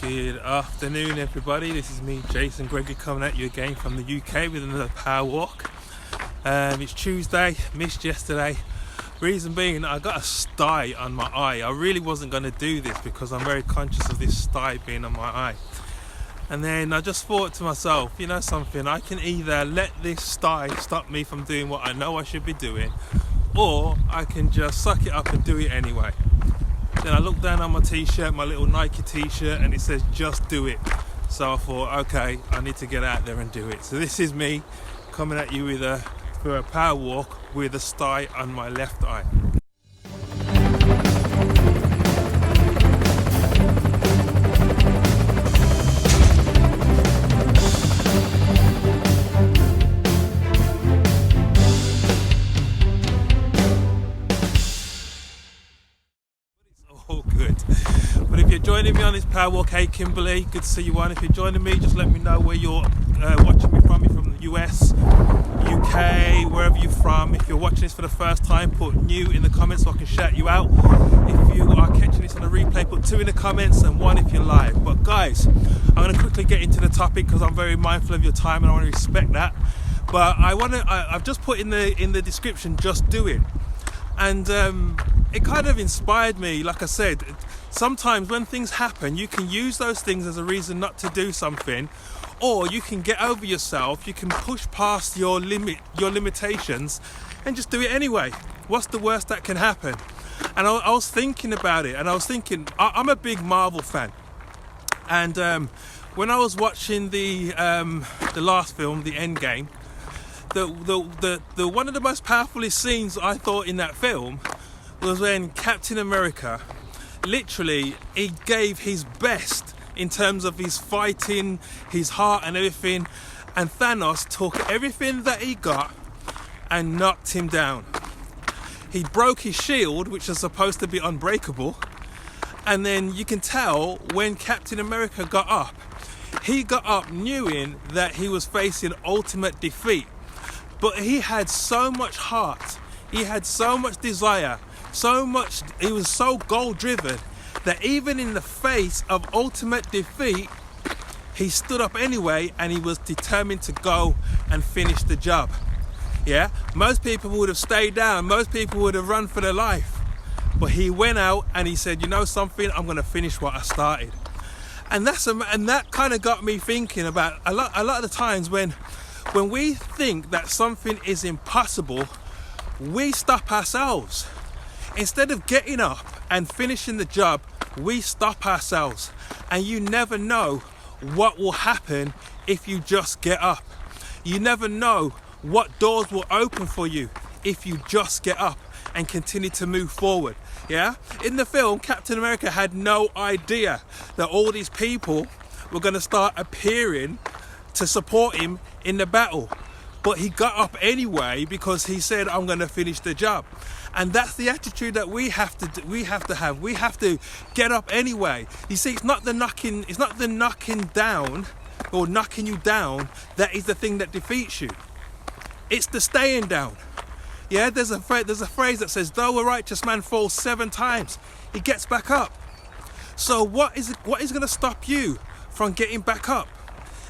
Good afternoon, everybody. This is me, Jason Gregory, coming at you again from the UK with another power walk. It's Tuesday, missed yesterday. Reason being, I got a sty on my eye. I really wasn't going to do this because I'm very conscious of this sty being on my eye. And then I just thought to myself, you know something, I can either let this sty stop me from doing what I know I should be doing, or I can just suck it up and do it anyway. Then I looked down on my t-shirt, my little Nike t-shirt, and it says just do it. So I thought, okay, I need to get out there and do it. So this is me coming at you for a power walk with a sty on my left eye. All good. But if you're joining me on this power walk, hey Kimberly, good to see you on. If you're joining me, just let me know where you're watching me from. You're from the US, UK, wherever you're from. If you're watching this for the first time, put new in the comments so I can shout you out. If you are catching this on a replay, put 2 in the comments and 1 if you're live. But guys, I'm going to quickly get into the topic because I'm very mindful of your time and I want to respect that. But I've just put in the description, just do it. And it kind of inspired me. Like I said, sometimes when things happen, you can use those things as a reason not to do something, or you can get over yourself, you can push past your limitations and just do it anyway. What's the worst that can happen? And I was thinking about it, and I was thinking, I'm a big Marvel fan, and when I was watching the last film, the Endgame, the one of the most powerful scenes I thought in that film was when Captain America, literally, he gave his best in terms of his fighting, his heart and everything, and Thanos took everything that he got and knocked him down. He broke his shield, which was supposed to be unbreakable, and then you can tell when Captain America got up, he got up knowing that he was facing ultimate defeat. But he had so much heart, he had so much desire, he was so goal driven that even in the face of ultimate defeat, he stood up anyway and he was determined to go and finish the job. Yeah, most people would have stayed down, most people would have run for their life, but he went out and he said, you know something, I'm going to finish what I started. And that kind of got me thinking about a lot of the times when we think that something is impossible, we stop ourselves. Instead of getting up and finishing the job, we stop ourselves. And you never know what will happen if you just get up. You never know what doors will open for you if you just get up and continue to move forward. Yeah? In the film, Captain America had no idea that all these people were going to start appearing to support him in the battle, but he got up anyway because he said, I'm going to finish the job. And that's the attitude that we have to have. We have to get up anyway. You see, it's not the knocking down or knocking you down that is the thing that defeats you. It's the staying down. Yeah, there's a phrase that says, though a righteous man falls 7 times, he gets back up. So what is going to stop you from getting back up?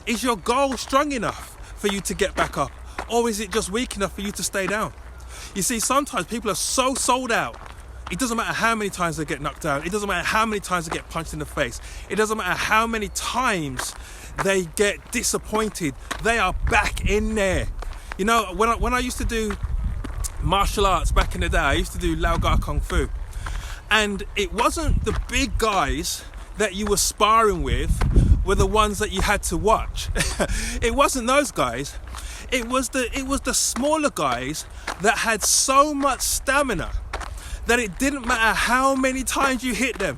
Is your goal strong enough for you to get back up? Or is it just weak enough for you to stay down? You see, sometimes people are so sold out. It doesn't matter how many times they get knocked down. It doesn't matter how many times they get punched in the face. It doesn't matter how many times they get disappointed. They are back in there. You know, when I used to do martial arts back in the day, I used to do Lao Gar Kung Fu. And it wasn't the big guys that you were sparring with were the ones that you had to watch. It wasn't those guys. It was the smaller guys that had so much stamina that it didn't matter how many times you hit them.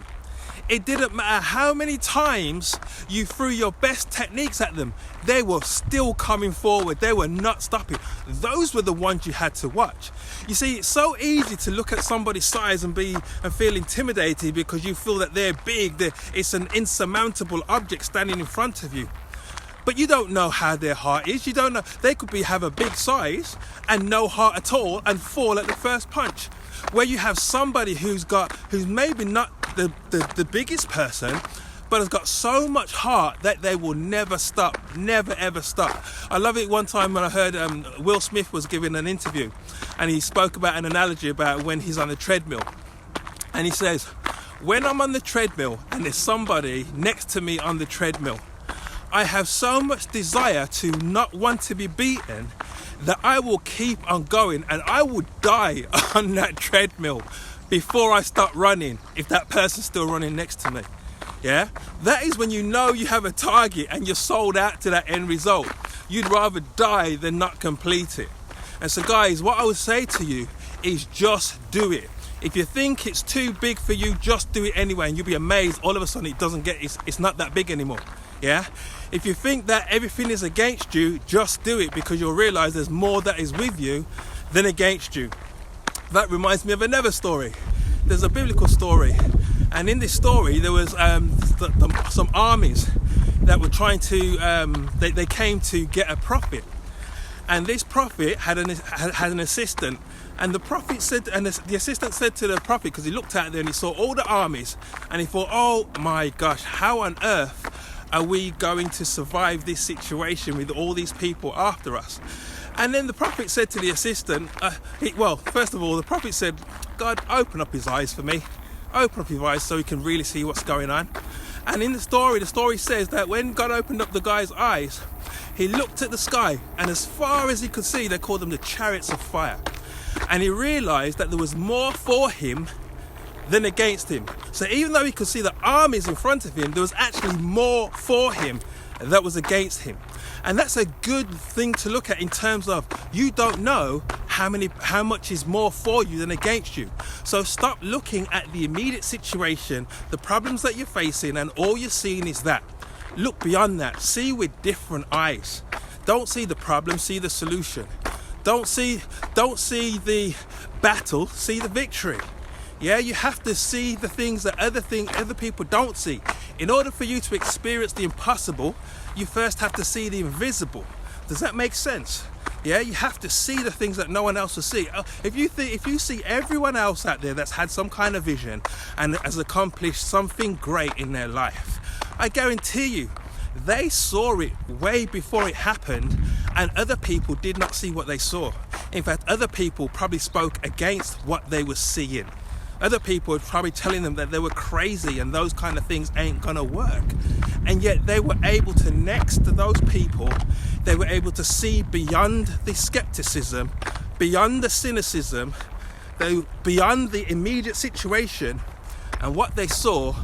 It didn't matter how many times you threw your best techniques at them. They were still coming forward. They were not stopping. Those were the ones you had to watch. You see, it's so easy to look at somebody's size and feel intimidated because you feel that they're big. It's an insurmountable object standing in front of you. But you don't know how their heart is. You don't know. They could have a big size and no heart at all and fall at the first punch. Where you have somebody who's maybe not the biggest person, but has got so much heart that they will never stop, never ever stop. I love it. One time when I heard Will Smith was giving an interview, and he spoke about an analogy about when he's on the treadmill, and he says, when I'm on the treadmill and there's somebody next to me on the treadmill, I have so much desire to not want to be beaten that I will keep on going, and I will die on that treadmill before I start running if that person's still running next to me. Yeah, that is when you know you have a target and you're sold out to that end result. You'd rather die than not complete it. And so guys, what I would say to you is just do it. If you think it's too big for you, just do it anyway, and you'll be amazed all of a sudden it's not that big anymore. Yeah, if you think that everything is against you, just do it, because you'll realize there's more that is with you than against you. That reminds me of another story. There's a biblical story, and in this story there was some armies that were trying to they came to get a prophet, and this prophet had an assistant, and the prophet said, and the assistant said to the prophet, because he looked out there and he saw all the armies, and he thought, oh my gosh, how on earth are we going to survive this situation with all these people after us? And then the prophet said to the assistant, first of all, the prophet said, God, open up his eyes for me. Open up his eyes so he can really see what's going on. And in the story says that when God opened up the guy's eyes, he looked at the sky, and as far as he could see, they called them the chariots of fire. And he realized that there was more for him than against him. So even though he could see the armies in front of him, there was actually more for him that was against him. And that's a good thing to look at in terms of you don't know how much is more for you than against you. So stop looking at the immediate situation, the problems that you're facing, and all you're seeing is that. Look beyond that. See with different eyes. Don't see the problem, see the solution. Don't see the battle, see the victory. Yeah, you have to see the things that other people don't see. In order for you to experience the impossible, you first have to see the invisible. Does that make sense? Yeah, you have to see the things that no one else will see. If you see everyone else out there that's had some kind of vision and has accomplished something great in their life, I guarantee you, they saw it way before it happened, and other people did not see what they saw. In fact, other people probably spoke against what they were seeing. Other people were probably telling them that they were crazy and those kind of things ain't gonna work. And yet they were able to, next to those people, they were able to see beyond the skepticism, beyond the cynicism, beyond the immediate situation, and what they saw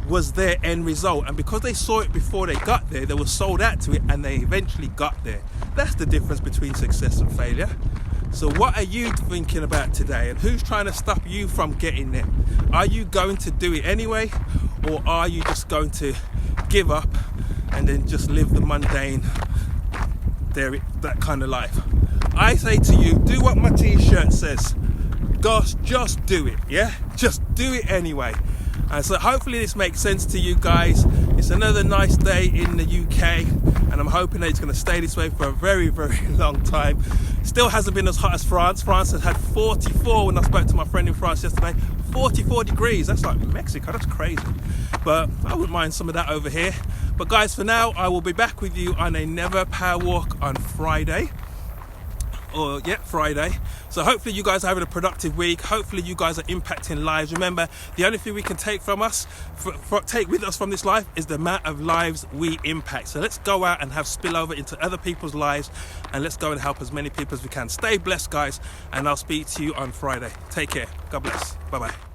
was their end result. And because they saw it before they got there, they were sold out to it, and they eventually got there. That's the difference between success and failure. So what are you thinking about today, and who's trying to stop you from getting there? Are you going to do it anyway, or are you just going to give up and then just live the mundane, that kind of life? I say to you, do what my t-shirt says. Gosh, just do it, yeah? Just do it anyway. And so hopefully this makes sense to you guys. It's another nice day in the UK, and I'm hoping that it's going to stay this way for a very, very long time. Still hasn't been as hot as France. France has had 44 when I spoke to my friend in France yesterday. 44 degrees. That's like Mexico. That's crazy. But I wouldn't mind some of that over here. But guys, for now, I will be back with you on another power walk on Friday. Friday. So hopefully you guys are having a productive week. Hopefully you guys are impacting lives. Remember, the only thing we can take from us, take with us from this life, is the amount of lives we impact. So let's go out and have spillover into other people's lives, and let's go and help as many people as we can. Stay blessed, guys, and I'll speak to you on Friday. Take care. God bless. Bye-bye.